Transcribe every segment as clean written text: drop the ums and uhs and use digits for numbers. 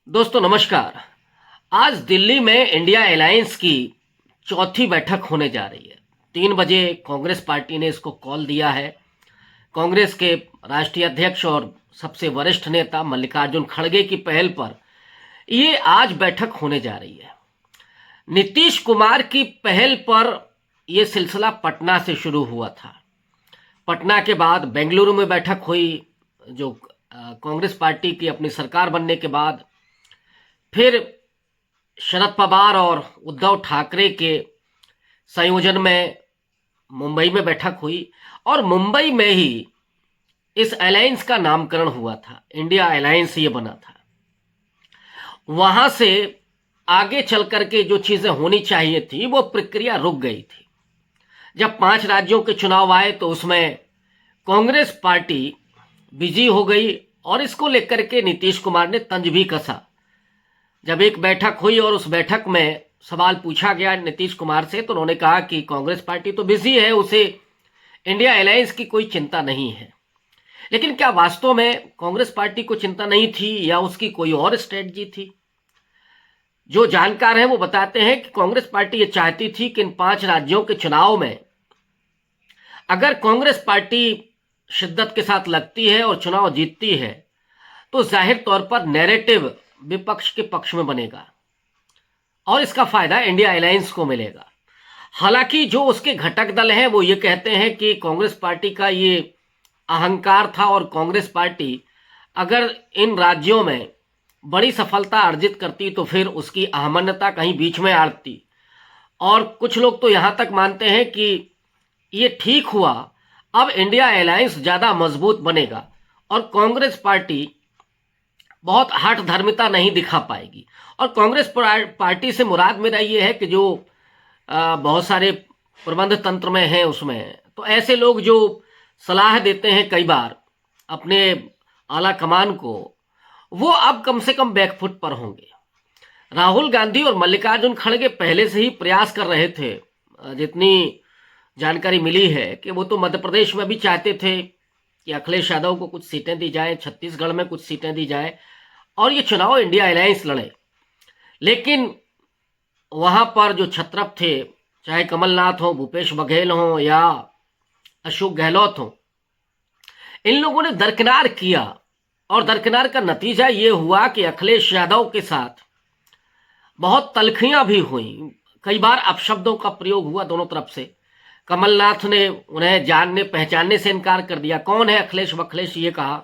दोस्तों नमस्कार। आज दिल्ली में इंडिया अलायंस की चौथी बैठक होने जा रही है। 3 बजे कांग्रेस पार्टी ने इसको कॉल दिया है। कांग्रेस के राष्ट्रीय अध्यक्ष और सबसे वरिष्ठ नेता मल्लिकार्जुन खड़गे की पहल पर ये आज बैठक होने जा रही है। नीतीश कुमार की पहल पर यह सिलसिला पटना से शुरू हुआ था। पटना के बाद बेंगलुरु में बैठक हुई, जो कांग्रेस पार्टी की अपनी सरकार बनने के बाद। फिर शरद पवार और उद्धव ठाकरे के संयोजन में मुंबई में बैठक हुई और मुंबई में ही इस अलायंस का नामकरण हुआ था। इंडिया अलायंस ये बना था। वहां से आगे चल करके जो चीजें होनी चाहिए थी वो प्रक्रिया रुक गई थी। जब 5 राज्यों के चुनाव आए तो उसमें कांग्रेस पार्टी बिजी हो गई और इसको लेकर के नीतीश कुमार ने तंज भी कसा। जब एक बैठक हुई और उस बैठक में सवाल पूछा गया नीतीश कुमार से, तो उन्होंने कहा कि कांग्रेस पार्टी तो बिजी है, उसे इंडिया अलायंस की कोई चिंता नहीं है। लेकिन क्या वास्तव में कांग्रेस पार्टी को चिंता नहीं थी या उसकी कोई और स्ट्रेटजी थी? जो जानकार हैं वो बताते हैं कि कांग्रेस पार्टी ये चाहती थी कि इन 5 राज्यों के चुनाव में अगर कांग्रेस पार्टी शिद्दत के साथ लगती है और चुनाव जीतती है तो जाहिर तौर पर नैरेटिव विपक्ष के पक्ष में बनेगा और इसका फायदा इंडिया अलायंस को मिलेगा। हालांकि जो उसके घटक दल हैं वो ये कहते हैं कि कांग्रेस पार्टी का ये अहंकार था और कांग्रेस पार्टी अगर इन राज्यों में बड़ी सफलता अर्जित करती तो फिर उसकी अहमन्यता कहीं बीच में आती। और कुछ लोग तो यहां तक मानते हैं कि ये ठीक हुआ, अब इंडिया अलायंस ज़्यादा मजबूत बनेगा और कांग्रेस पार्टी बहुत हठ धर्मिता नहीं दिखा पाएगी। और कांग्रेस पार्टी से मुराद मेरा ये है कि जो बहुत सारे प्रबंध तंत्र में हैं उसमें तो ऐसे लोग जो सलाह देते हैं कई बार अपने आला कमान को, वो अब कम से कम बैकफुट पर होंगे। राहुल गांधी और मल्लिकार्जुन खड़गे पहले से ही प्रयास कर रहे थे। जितनी जानकारी मिली है कि वो तो मध्य प्रदेश में भी चाहते थे कि अखिलेश यादव को कुछ सीटें दी जाएं, छत्तीसगढ़ में कुछ सीटें दी जाएं और ये चुनाव इंडिया अलायंस लड़े। लेकिन वहां पर जो छत्रप थे, चाहे कमलनाथ हो, भूपेश बघेल हो या अशोक गहलोत हो, इन लोगों ने दरकिनार किया और दरकिनार का नतीजा ये हुआ कि अखिलेश यादव के साथ बहुत तलखियां भी हुई। कई बार अपशब्दों का प्रयोग हुआ दोनों तरफ से। कमलनाथ ने उन्हें जानने पहचानने से इनकार कर दिया, कौन है अखिलेश बखलेश ये कहा।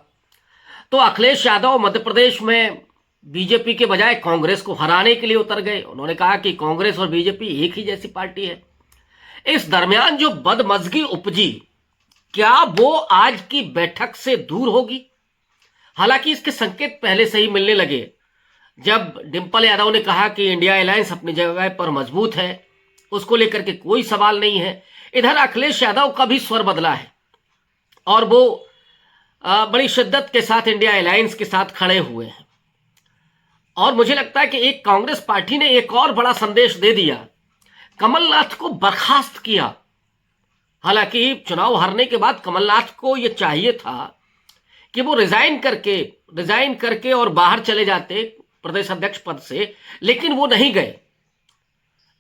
तो अखिलेश यादव मध्य प्रदेश में बीजेपी के बजाय कांग्रेस को हराने के लिए उतर गए। उन्होंने कहा कि कांग्रेस और बीजेपी एक ही जैसी पार्टी है। इस दरमियान जो बदमजगी उपजी, क्या वो आज की बैठक से दूर होगी? हालांकि इसके संकेत पहले से ही मिलने लगे। जब डिंपल यादव ने कहा कि इंडिया अलायंस अपनी जगह पर मजबूत है, उसको लेकर के कोई सवाल नहीं है, इधर अखिलेश यादव का भी स्वर बदला है और वो बड़ी शिद्दत के साथ इंडिया अलायंस के साथ खड़े हुए हैं। और मुझे लगता है कि एक कांग्रेस पार्टी ने एक और बड़ा संदेश दे दिया, कमलनाथ को बर्खास्त किया। हालांकि चुनाव हारने के बाद कमलनाथ को यह चाहिए था कि वो रिजाइन करके और बाहर चले जाते प्रदेश अध्यक्ष पद से, लेकिन वो नहीं गए।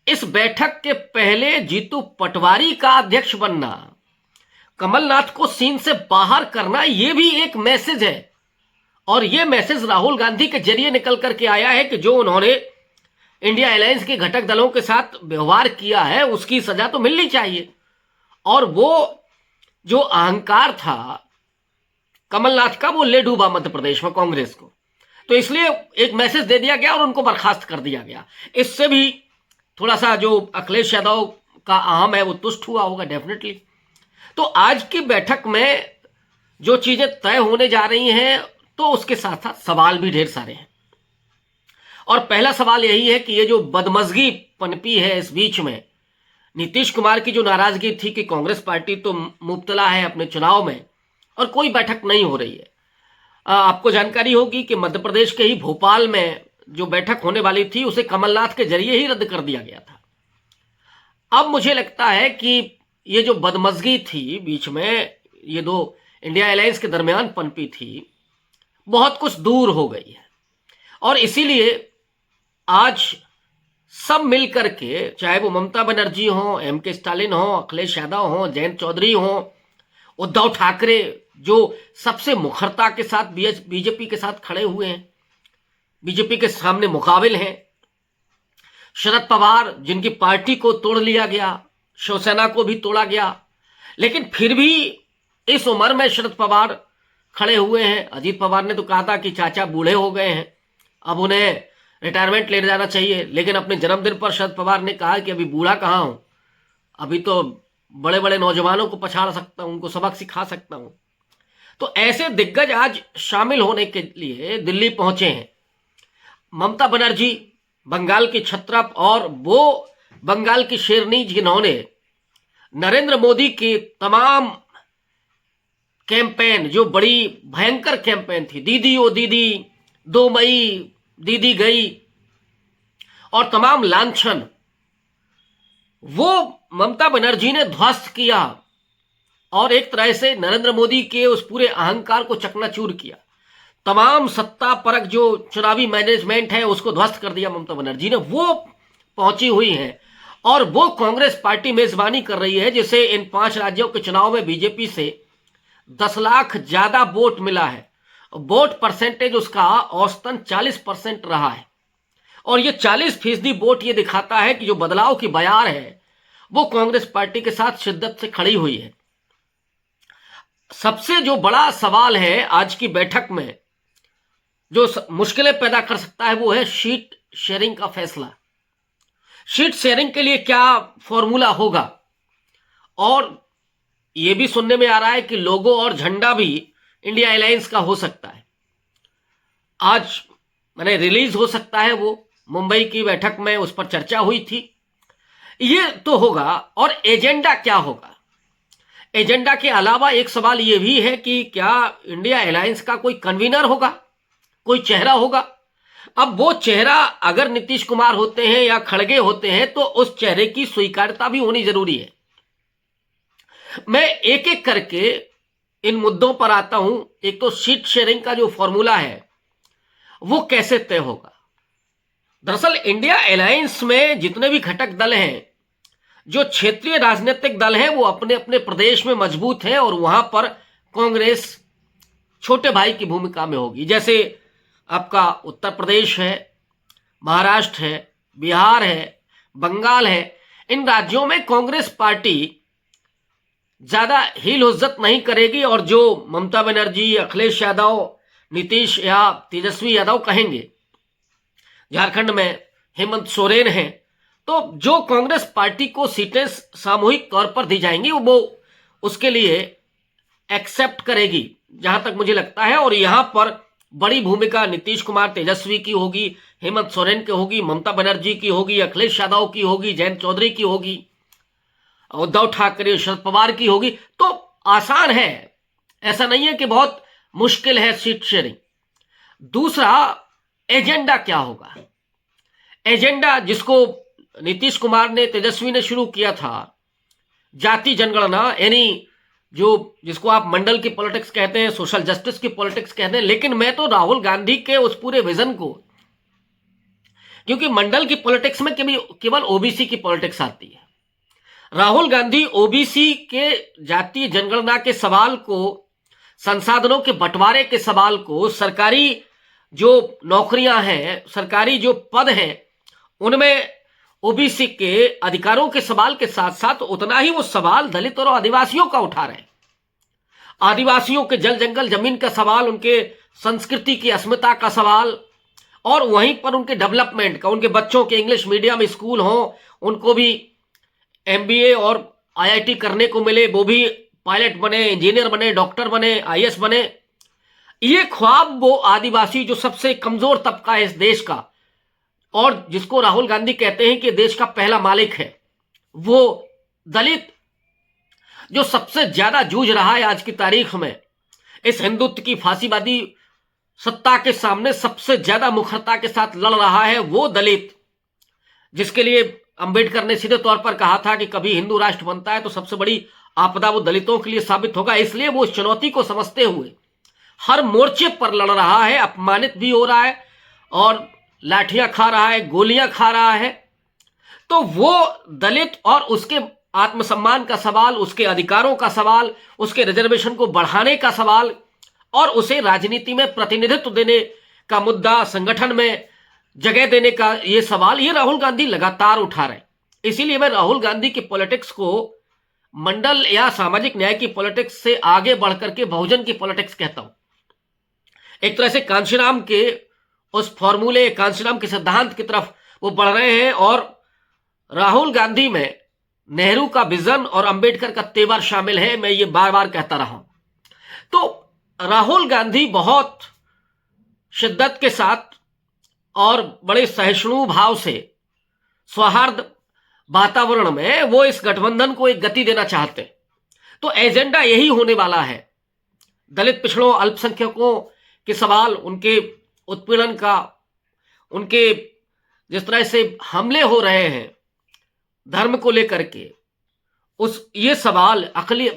इस बैठक के पहले जीतू पटवारी का अध्यक्ष बनना, कमलनाथ को सीन से बाहर करना, यह भी एक मैसेज है। और यह मैसेज राहुल गांधी के जरिए निकल करके आया है कि जो उन्होंने इंडिया अलायंस के घटक दलों के साथ व्यवहार किया है उसकी सजा तो मिलनी चाहिए। और वो जो अहंकार था कमलनाथ का, वो ले डूबा मध्य प्रदेश में कांग्रेस को। तो इसलिए एक मैसेज दे दिया गया और उनको बर्खास्त कर दिया गया। इससे भी थोड़ा सा जो अखिलेश यादव का अहम है वो तुष्ट हुआ होगा डेफिनेटली। तो आज की बैठक में जो चीजें तय होने जा रही हैं तो उसके साथ साथ सवाल भी ढेर सारे हैं। और पहला सवाल यही है कि ये जो बदमजगी पनपी है इस बीच में, नीतीश कुमार की जो नाराजगी थी कि कांग्रेस पार्टी तो मुब्तला है अपने चुनाव में और कोई बैठक नहीं हो रही है। आपको जानकारी होगी कि मध्य प्रदेश के ही भोपाल में जो बैठक होने वाली थी उसे कमलनाथ के जरिए ही रद्द कर दिया गया था। अब मुझे लगता है कि ये जो बदमजगी थी बीच में, ये दो इंडिया अलायंस के दरमियान पनपी थी, बहुत कुछ दूर हो गई है। और इसीलिए आज सब मिलकर के, चाहे वो ममता बनर्जी हो, एम.के. स्टालिन हो, अखिलेश यादव हो, जयंत चौधरी हो, उद्धव ठाकरे जो सबसे मुखरता के साथ बीजेपी के साथ खड़े हुए हैं, बीजेपी के सामने मुकाबिल हैं, शरद पवार जिनकी पार्टी को तोड़ लिया गया, शिवसेना को भी तोड़ा गया, लेकिन फिर भी इस उम्र में शरद पवार खड़े हुए हैं। अजीत पवार ने तो कहा था कि चाचा बूढ़े हो गए हैं, अब उन्हें रिटायरमेंट ले जाना चाहिए, लेकिन अपने जन्मदिन पर शरद पवार ने कहा कि अभी बूढ़ा कहाँ हूं, अभी तो बड़े बड़े नौजवानों को पछाड़ सकता हूं, उनको सबक सिखा सकता हूं। तो ऐसे दिग्गज आज शामिल होने के लिए दिल्ली पहुंचे हैं। ममता बनर्जी बंगाल की छत्रप, और वो बंगाल की शेरनी जिन्होंने नरेंद्र मोदी की तमाम कैंपेन, जो बड़ी भयंकर कैंपेन थी, दीदी ओ दीदी, 2 मई दीदी गई, और तमाम लांछन, वो ममता बनर्जी ने ध्वस्त किया और एक तरह से नरेंद्र मोदी के उस पूरे अहंकार को चकनाचूर किया। तमाम सत्ता परक जो चुनावी मैनेजमेंट है उसको ध्वस्त कर दिया ममता बनर्जी ने। वो पहुंची हुई है और वो कांग्रेस पार्टी मेजबानी कर रही है, जिसे इन 5 राज्यों के चुनाव में बीजेपी से 10 लाख ज्यादा वोट मिला है। वोट परसेंटेज उसका औसतन 40% रहा है, और ये 40% वोट ये दिखाता है कि जो बदलाव की बयार है वो कांग्रेस पार्टी के साथ शिद्दत से खड़ी हुई है। सबसे जो बड़ा सवाल है आज की बैठक में, जो मुश्किलें पैदा कर सकता है, वो है सीट शेयरिंग का फैसला। सीट शेयरिंग के लिए क्या फॉर्मूला होगा, और यह भी सुनने में आ रहा है कि लोगो और झंडा भी इंडिया अलायंस का हो सकता है। आज मैंने रिलीज हो सकता है, वो मुंबई की बैठक में उस पर चर्चा हुई थी। ये तो होगा, और एजेंडा क्या होगा? एजेंडा के अलावा एक सवाल यह भी है कि क्या इंडिया अलायंस का कोई कन्वीनर होगा, कोई चेहरा होगा? अब वो चेहरा अगर नीतीश कुमार होते हैं या खड़गे होते हैं तो उस चेहरे की स्वीकार्यता भी होनी जरूरी है। मैं एक एक करके इन मुद्दों पर आता हूं। एक तो सीट शेयरिंग का जो फॉर्मूला है वो कैसे तय होगा। दरअसल इंडिया अलायंस में जितने भी घटक दल हैं, जो क्षेत्रीय राजनीतिक दल हैं, वो अपने अपने प्रदेश में मजबूत हैं, और वहां पर कांग्रेस छोटे भाई की भूमिका में होगी। जैसे आपका उत्तर प्रदेश है, महाराष्ट्र है, बिहार है, बंगाल है। इन राज्यों में कांग्रेस पार्टी ज्यादा हील हुज्जत नहीं करेगी, और जो ममता बनर्जी, अखिलेश यादव, नीतीश या तेजस्वी यादव कहेंगे। झारखंड में हेमंत सोरेन हैं, तो जो कांग्रेस पार्टी को सीटें सामूहिक तौर पर दी जाएंगी वो उसके लिए एक्सेप्ट करेगी, जहां तक मुझे लगता है। और यहां पर बड़ी भूमिका नीतीश कुमार, तेजस्वी की होगी, हेमंत सोरेन की होगी, ममता बनर्जी की होगी, अखिलेश यादव की होगी, जयंत चौधरी की होगी, उद्धव ठाकरे, शरद पवार की होगी। तो आसान है, ऐसा नहीं है कि बहुत मुश्किल है सीट शेयरिंग। दूसरा, एजेंडा क्या होगा? एजेंडा जिसको नीतीश कुमार ने, तेजस्वी ने शुरू किया था, जाति जनगणना, यानी जिसको आप मंडल की पॉलिटिक्स कहते हैं, सोशल जस्टिस की पॉलिटिक्स कहते हैं, लेकिन मैं तो राहुल गांधी के उस पूरे विजन को, क्योंकि मंडल की पॉलिटिक्स में केवल ओबीसी की पॉलिटिक्स आती है। राहुल गांधी ओबीसी के जातीय जनगणना के सवाल को, संसाधनों के बंटवारे के सवाल को, सरकारी जो नौकरियां हैं, सरकारी जो पद हैं, उनमें ओबीसी के अधिकारों के सवाल के साथ साथ उतना ही वो सवाल दलित और आदिवासियों का उठा रहे हैं। आदिवासियों के जल जंगल जमीन का सवाल, उनके संस्कृति की अस्मिता का सवाल, और वहीं पर उनके डेवलपमेंट का, उनके बच्चों के इंग्लिश मीडियम स्कूल हो, उनको भी एमबीए और आईआईटी करने को मिले, वो भी पायलट बने, इंजीनियर बने, डॉक्टर बने, आईएएस बने। ये ख्वाब वो आदिवासी, जो सबसे कमजोर तबका है इस देश का, और जिसको राहुल गांधी कहते हैं कि देश का पहला मालिक है, वो दलित जो सबसे ज्यादा जूझ रहा है आज की तारीख में, इस हिंदुत्व की फांसीवादी सत्ता के सामने सबसे ज्यादा मुखरता के साथ लड़ रहा है, वो दलित, जिसके लिए अंबेडकर ने सीधे तौर पर कहा था कि कभी हिंदू राष्ट्र बनता है तो सबसे बड़ी आपदा वो दलितों के लिए साबित होगा। इसलिए वो इस चुनौती को समझते हुए हर मोर्चे पर लड़ रहा है, अपमानित भी हो रहा है, और लाठियां खा रहा है, गोलियां खा रहा है, तो वो दलित और उसके आत्मसम्मान का सवाल, उसके अधिकारों का सवाल, उसके रिजर्वेशन को बढ़ाने का सवाल और उसे राजनीति में प्रतिनिधित्व देने का मुद्दा, संगठन में जगह देने का ये सवाल, ये राहुल गांधी लगातार उठा रहे हैं। इसीलिए मैं राहुल गांधी की पॉलिटिक्स को मंडल या सामाजिक न्याय की पॉलिटिक्स से आगे बढ़कर के बहुजन की पॉलिटिक्स कहता हूं। एक तरह से कांशीराम के उस फॉर्मूले, कांशीराम के सिद्धांत की तरफ वो बढ़ रहे हैं और राहुल गांधी में नेहरू का विजन और अंबेडकर का तेवर शामिल है। मैं ये बार बार कहता रहा हूं। तो राहुल गांधी बहुत शिद्दत के साथ और बड़े सहिष्णु भाव से सौहार्द वातावरण में वो इस गठबंधन को एक गति देना चाहते हैं। तो एजेंडा यही होने वाला है। दलित, पिछड़ों, अल्पसंख्यकों के सवाल, उनके उत्पीड़न का, उनके जिस तरह से हमले हो रहे हैं धर्म को लेकर के, ये सवाल अकली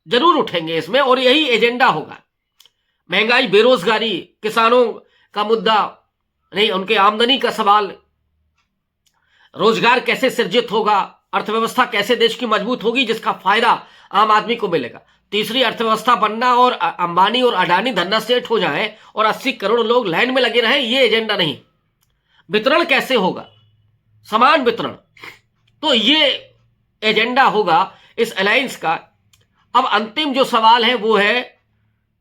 जरूर उठेंगे इसमें और यही एजेंडा होगा। महंगाई, बेरोजगारी, किसानों का मुद्दा नहीं, उनके आमदनी का सवाल, रोजगार कैसे सृजित होगा, अर्थव्यवस्था कैसे देश की मजबूत होगी जिसका फायदा आम आदमी को मिलेगा। तीसरी अर्थव्यवस्था बनना और अंबानी और अडानी धन्ना सेठ हो जाए और 80 करोड़ लोग लाइन में लगे रहें, ये एजेंडा नहीं। वितरण कैसे होगा, समान वितरण, तो ये एजेंडा होगा इस अलायंस का। अब अंतिम जो सवाल है वो है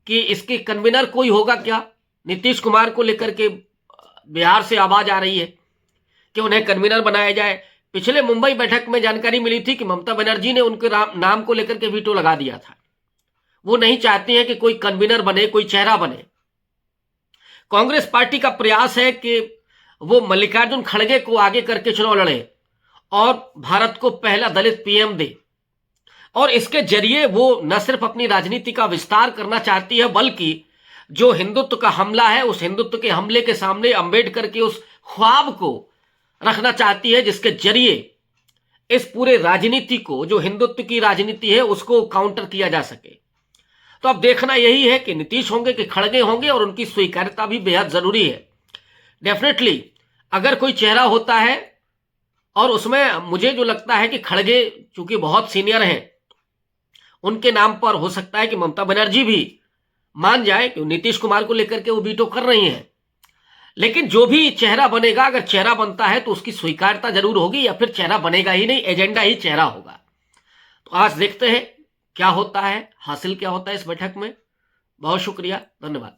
कि इसके कन्वीनर कोई होगा क्या। नीतीश कुमार को लेकर के बिहार से आवाज आ रही है कि उन्हें कन्वीनर बनाया जाए। पिछले मुंबई बैठक में जानकारी मिली थी कि ममता बनर्जी ने उनके नाम को लेकर के वीटो लगा दिया था। वो नहीं चाहती हैं कि कोई कन्वीनर बने, कोई चेहरा बने। कांग्रेस पार्टी का प्रयास है कि वो मल्लिकार्जुन खड़गे को आगे करके चुनाव लड़े और भारत को पहला दलित पीएम दे, और इसके जरिए वो न सिर्फ अपनी राजनीति का विस्तार करना चाहती है बल्कि जो हिंदुत्व का हमला है उस हिंदुत्व के हमले के सामने अंबेडकर के उस ख्वाब को रखना चाहती है जिसके जरिए इस पूरे राजनीति को, जो हिंदुत्व की राजनीति है, उसको काउंटर किया जा सके। तो अब देखना यही है कि नीतीश होंगे कि खड़गे होंगे, और उनकी स्वीकार्यता भी बेहद जरूरी है। डेफिनेटली अगर कोई चेहरा होता है, और उसमें मुझे जो लगता है कि खड़गे चूंकि बहुत सीनियर हैं, उनके नाम पर हो सकता है कि ममता बनर्जी भी मान जाए कि नीतीश कुमार को लेकर के वो वीटो कर रही हैं। लेकिन जो भी चेहरा बनेगा, अगर चेहरा बनता है तो उसकी स्वीकार्यता जरूर होगी, या फिर चेहरा बनेगा ही नहीं, एजेंडा ही चेहरा होगा। तो आज देखते हैं क्या होता है, हासिल क्या होता है इस बैठक में। बहुत शुक्रिया, धन्यवाद।